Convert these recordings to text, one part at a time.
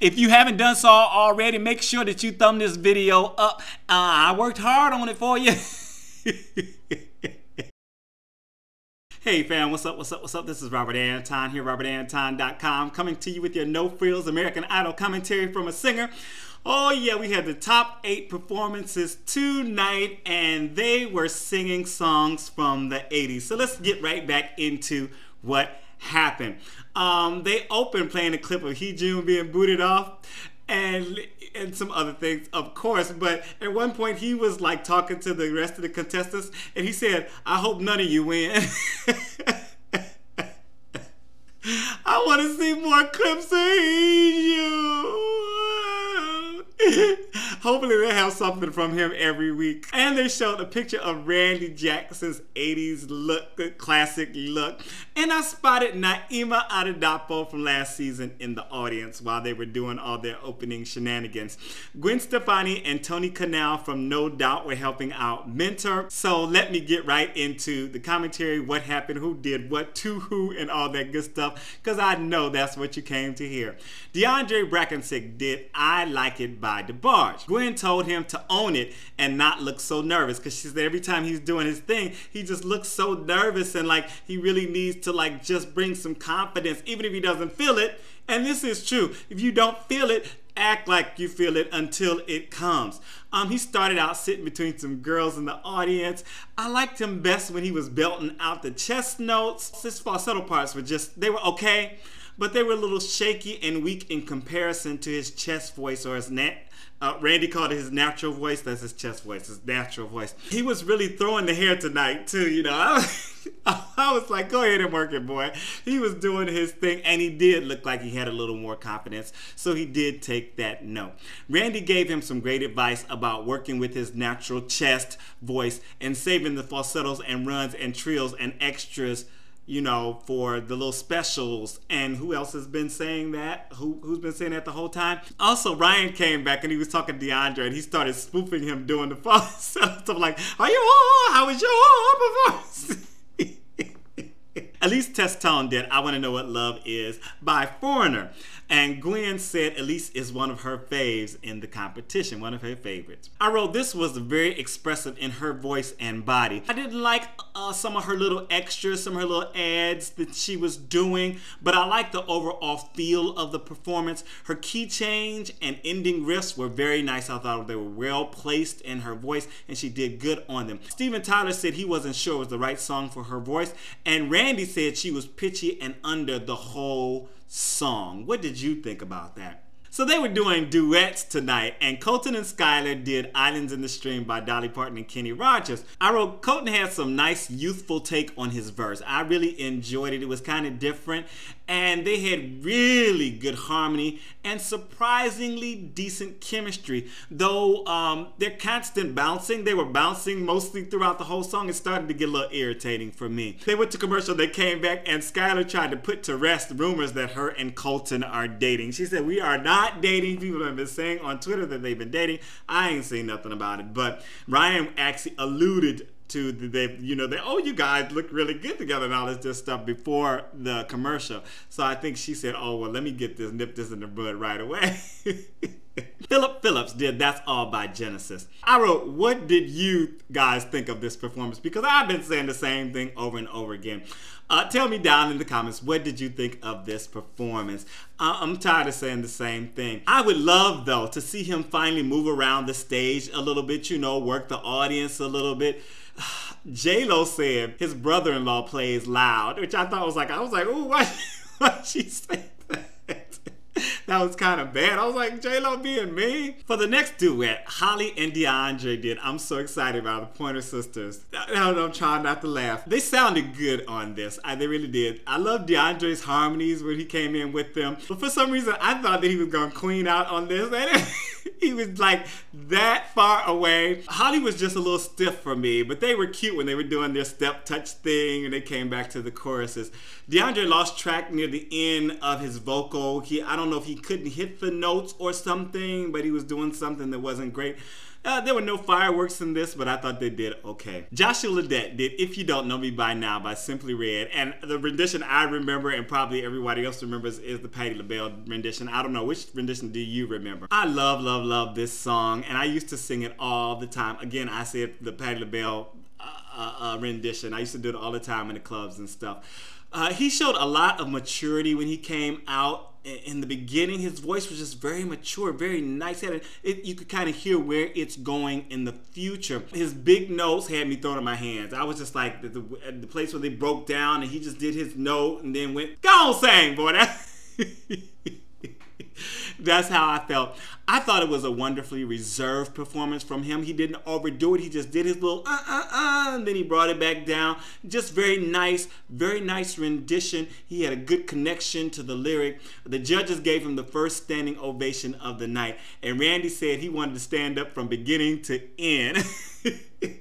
If you haven't done so already, make sure that you thumb this video up. I worked hard on it for you. Hey fam, what's up, what's up, what's up? This is Robert Anton here, robertanton.com, coming to you with your No Frills American Idol commentary from a singer. Oh yeah, we had the top 8 performances tonight, and they were singing songs from the 80s. So let's get right back into what happened. They opened playing a clip of Heejun being booted off, and some other things, of course, but at one point he was like talking to the rest of the contestants, and he said, "I hope none of you win." I want to see more clips of you. Hopefully they have something from him every week. And they showed a picture of Randy Jackson's 80s look, the classic look. And I spotted Naima Adedapo from last season in the audience while they were doing all their opening shenanigans. Gwen Stefani and Tony Kanal from No Doubt were helping out Mentor. So let me get right into the commentary, what happened, who did what to who, and all that good stuff, because I know that's what you came to hear. DeAndre Brackensick did I Like It by DeBarge. Gwen told him to own it and not look so nervous, because she said every time he's doing his thing, he just looks so nervous and like he really needs to like just bring some confidence, even if he doesn't feel it. And this is true. If you don't feel it, act like you feel it until it comes. He started out sitting between some girls in the audience. I liked him best when he was belting out the chest notes. His falsetto parts were just, they were okay, but they were a little shaky and weak in comparison to his chest voice, or his Randy called it his natural voice. That's his chest voice, his natural voice. He was really throwing the hair tonight too, you know. I was like, go ahead and work it, boy. He was doing his thing, and he did look like he had a little more confidence, so he did take that note. Randy gave him some great advice about working with his natural chest voice and saving the falsettos and runs and trills and extras, you know, for the little specials. And who else has been saying that? Who's been saying that the whole time? Also, Ryan came back and he was talking to DeAndre, and he started spoofing him doing the falsetto stuff like, "Are you all? How was your performance?" Elise Testone did I Want to Know What Love Is by Foreigner. And Gwen said Elise is one of her faves in the competition, one of her favorites. I wrote, this was very expressive in her voice and body. I didn't like some of her little extras, some of her little ads that she was doing, but I liked the overall feel of the performance. Her key change and ending riffs were very nice. I thought they were well placed in her voice, and she did good on them. Steven Tyler said he wasn't sure it was the right song for her voice, and Randy said she was pitchy and under the whole song. What did you think about that? So they were doing duets tonight, and Colton and Skylar did Islands in the Stream by Dolly Parton and Kenny Rogers. I wrote, Colton had some nice youthful take on his verse. I really enjoyed it. It was kind of different, and they had really good harmony and surprisingly decent chemistry. Though their constant bouncing, they were bouncing mostly throughout the whole song. It started to get a little irritating for me. They went to commercial, they came back, and Skylar tried to put to rest rumors that her and Colton are dating. She said, "We are not dating." People have been saying on Twitter that they've been dating. I ain't seen nothing about it, but Ryan actually alluded to oh, you guys look really good together and all this stuff before the commercial. So I think she said, oh, well, let me nip this in the bud right away. Phillips did That's All by Genesis. I wrote, what did you guys think of this performance? Because I've been saying the same thing over and over again. Tell me down in the comments, what did you think of this performance? I'm tired of saying the same thing. I would love, though, to see him finally move around the stage a little bit, you know, work the audience a little bit. J-Lo said his brother-in-law plays loud, which I was like, ooh, why she say that? That was kind of bad. I was like, J-Lo being mean. For the next duet, Hollie and DeAndre did I'm So Excited About the Pointer Sisters. I'm trying not to laugh. They sounded good on this. They really did. I love DeAndre's harmonies when he came in with them. But for some reason, I thought that he was going to clean out on this. And He was like that far away. Hollie was just a little stiff for me, but they were cute when they were doing their step touch thing and they came back to the choruses. DeAndre lost track near the end of his vocal. I don't know if he couldn't hit the notes or something, but he was doing something that wasn't great. There were no fireworks in this, but I thought they did okay. Joshua Ledet did If You Don't Know Me By Now by Simply Red, and the rendition I remember and probably everybody else remembers is the Patti LaBelle rendition. I don't know, which rendition do you remember? I love, love, love this song, and I used to sing it all the time. Again, I said the Patti LaBelle rendition. I used to do it all the time in the clubs and stuff. He showed a lot of maturity when he came out. In the beginning, his voice was just very mature, very nice. You could kind of hear where it's going in the future. His big notes had me throwing up my hands. I was just like, the place where they broke down and he just did his note and then went, go on, sing, boy. That's how I felt. I thought it was a wonderfully reserved performance from him. He didn't overdo it. He just did his little and then he brought it back down. Just very nice rendition. He had a good connection to the lyric. The judges gave him the first standing ovation of the night. And Randy said he wanted to stand up from beginning to end.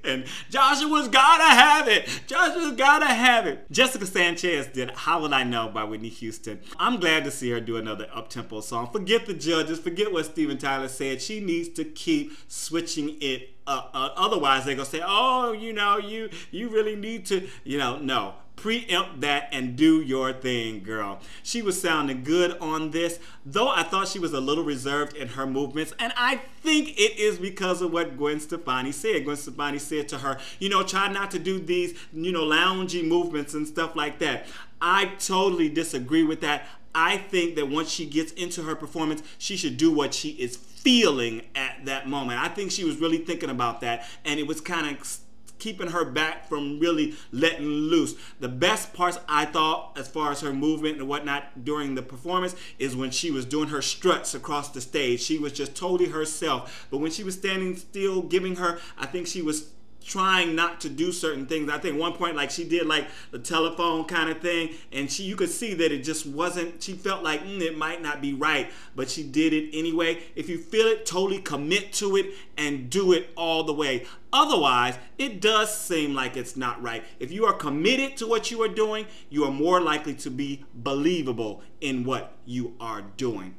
And Joshua's gotta have it. Joshua's gotta have it. Jessica Sanchez did How Will I Know by Whitney Houston. I'm glad to see her do another up-tempo song. Forget the judges. Forget what Steven Tyler said. She needs to keep switching it up. Otherwise, they're going to say, oh, you know, you really need to, no. Preempt that and do your thing, girl. She was sounding good on this, though I thought she was a little reserved in her movements, and I think it is because of what Gwen Stefani said. Gwen Stefani said to her, try not to do these, loungy movements and stuff like that. I totally disagree with that. I think that once she gets into her performance, she should do what she is feeling at that moment. I think she was really thinking about that, and it was kind of keeping her back from really letting loose. The best parts I thought as far as her movement and whatnot during the performance is when she was doing her struts across the stage. She was just totally herself. But when she was standing still, I think she was trying not to do certain things. I think at one point, like, she did like the telephone kind of thing, and you could see that it just wasn't, she felt like it might not be right, but she did it anyway. If you feel it, totally commit to it and do it all the way. Otherwise, it does seem like it's not right. If you are committed to what you are doing, you are more likely to be believable in what you are doing.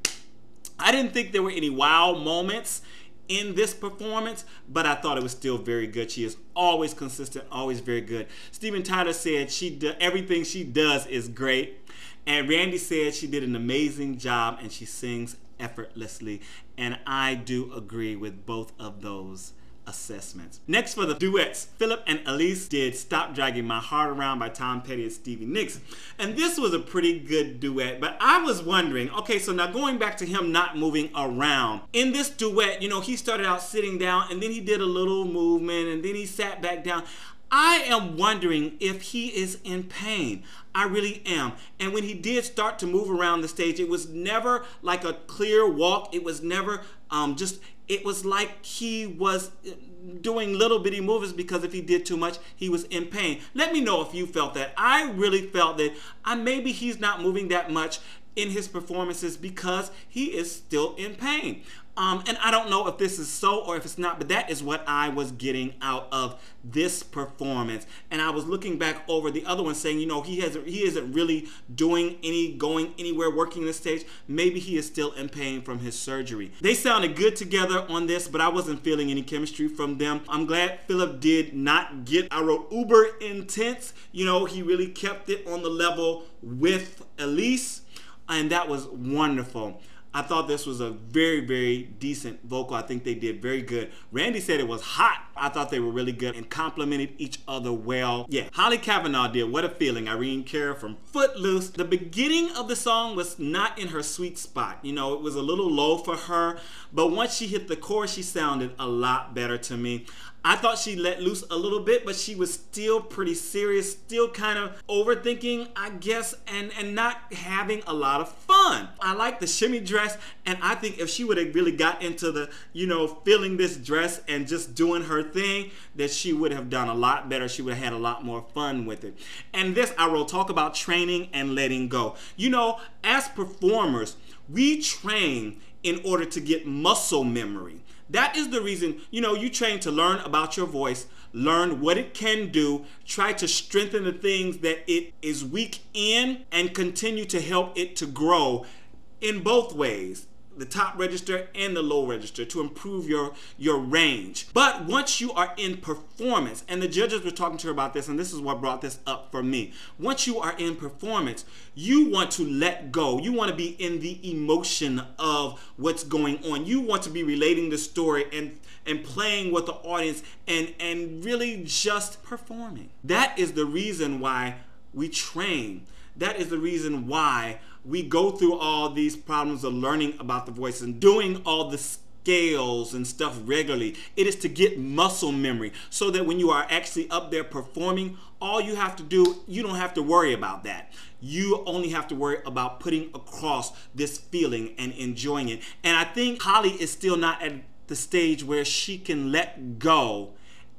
I didn't think there were any wow moments in this performance, but I thought it was still very good. She is always consistent, always very good. Steven Tyler said everything she does is great, and Randy said she did an amazing job and she sings effortlessly, and I do agree with both of those assessments. Next for the duets, Phillip and Elise did Stop Dragging My Heart Around by Tom Petty and Stevie Nicks. And this was a pretty good duet, but I was wondering, okay, so now going back to him not moving around. In this duet, he started out sitting down and then he did a little movement and then he sat back down. I am wondering if he is in pain. I really am. And when he did start to move around the stage, it was never like a clear walk. It was never it was like he was doing little bitty movements because if he did too much, he was in pain. Let me know if you felt that. I really felt that maybe he's not moving that much in his performances because he is still in pain. And I don't know if this is so or if it's not, but that is what I was getting out of this performance. And I was looking back over the other one saying, he isn't really going anywhere, working the stage. Maybe he is still in pain from his surgery. They sounded good together on this, but I wasn't feeling any chemistry from them. I'm glad Phillip did not get, I wrote, uber intense. He really kept it on the level with Elise, and that was wonderful. I thought this was a very, very decent vocal. I think they did very good. Randy said it was hot. I thought they were really good and complimented each other well. Yeah, Hollie Cavanagh did What a Feeling, Irene Cara from Footloose. The beginning of the song was not in her sweet spot. It was a little low for her, but once she hit the chorus, she sounded a lot better to me. I thought she let loose a little bit, but she was still pretty serious, still kind of overthinking, I guess, and not having a lot of fun. I like the shimmy dress, and I think if she would have really got into the, feeling this dress and just doing her thing, that she would have done a lot better. She would have had a lot more fun with it. And this, I will talk about training and letting go. As performers, We train in order to get muscle memory. That is the reason, you train to learn about your voice, learn what it can do, try to strengthen the things that it is weak in, and continue to help it to grow in both ways, the top register and the low register, to improve your range. But once you are in performance, and the judges were talking to her about this, and this is what brought this up for me. Once you are in performance, you want to let go. You want to be in the emotion of what's going on. You want to be relating the story and playing with the audience and really just performing. That is the reason why we train. That is the reason why we go through all these problems of learning about the voice and doing all the scales and stuff regularly. It is to get muscle memory so that when you are actually up there performing, all you have to do, you don't have to worry about that. You only have to worry about putting across this feeling and enjoying it. And I think Hollie is still not at the stage where she can let go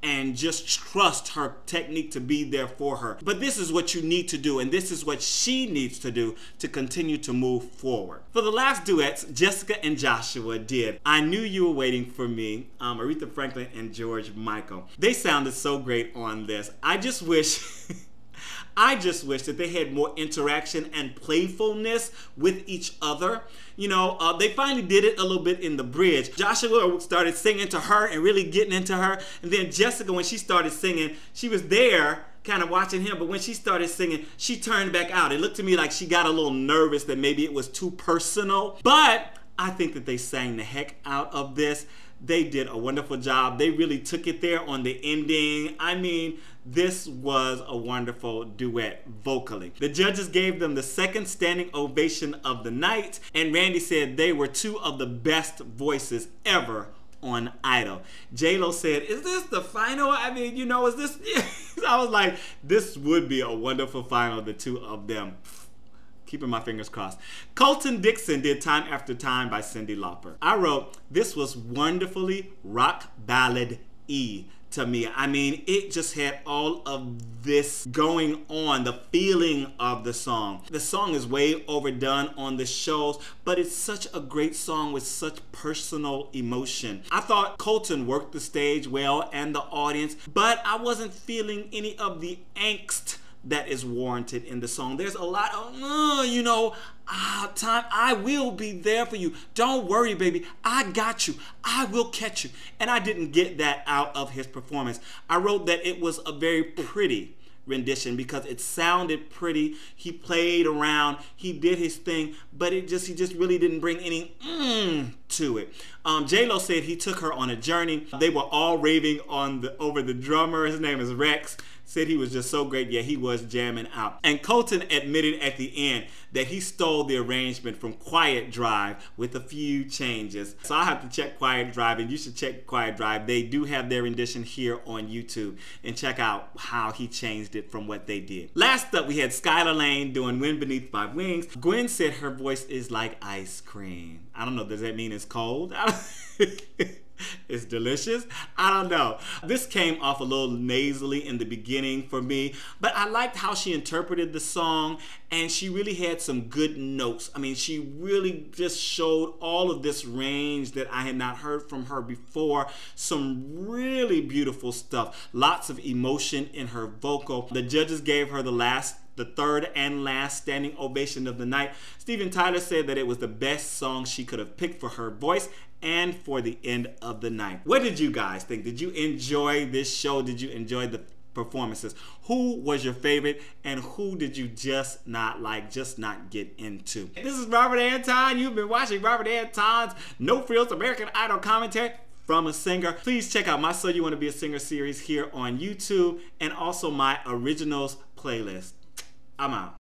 and just trust her technique to be there for her. But this is what you need to do, and this is what she needs to do to continue to move forward. For the last duets, Jessica and Joshua did I Knew You Were Waiting for Me, Aretha Franklin and George Michael. They sounded so great on this. I just wish that they had more interaction and playfulness with each other. They finally did it a little bit in the bridge. Joshua started singing to her and really getting into her. And then Jessica, when she started singing, she was there kind of watching him, but when she started singing, she turned back out. It looked to me like she got a little nervous that maybe it was too personal. But I think that they sang the heck out of this. They did a wonderful job. They really took it there on the ending. I mean, this was a wonderful duet vocally. The judges gave them the second standing ovation of the night, and Randy said they were two of the best voices ever on Idol. J-Lo said, "Is this the final? I mean, is this?" I was like, this would be a wonderful final, the two of them. Keeping my fingers crossed. Colton DIxon did Time After Time by Cyndi Lauper. I wrote, this was wonderfully rock ballad-y to me. I mean, it just had all of this going on, the feeling of the song. The song is way overdone on the shows, but it's such a great song with such personal emotion. I thought Colton worked the stage well and the audience, but I wasn't feeling any of the angst that is warranted in the song. There's a lot of, time, I will be there for you. Don't worry, baby. I got you. I will catch you. And I didn't get that out of his performance. I wrote that it was a very pretty rendition because it sounded pretty. He played around, he did his thing, but he just really didn't bring any to it. J-Lo said he took her on a journey. They were all raving over the drummer. His name is Rex. Said he was just so great. Yeah, he was jamming out. And Colton admitted at the end that he stole the arrangement from Quietdrive with a few changes. So I have to check Quietdrive, and you should check Quietdrive. They do have their rendition here on YouTube, and check out how he changed it from what they did. Last up, we had Skylar Lane doing Wind Beneath My Wings. Gwen said her voice is like ice cream. I don't know, does that mean it's cold? It's delicious. I don't know. This came off a little nasally in the beginning for me, but I liked how she interpreted the song, and she really had some good notes. I mean, she really just showed all of this range that I had not heard from her before. Some really beautiful stuff. Lots of emotion in her vocal. The judges gave her the third and last standing ovation of the night. Steven Tyler said that it was the best song she could have picked for her voice and for the end of the night. What did you guys think? Did you enjoy this show? Did you enjoy the performances? Who was your favorite, and who did you just not like, just not get into? This is Robert Anton. You've been watching Robert Anton's No Frills American Idol commentary from a singer. Please check out my So You Want to Be a Singer series here on YouTube, and also my originals playlist. I'm out.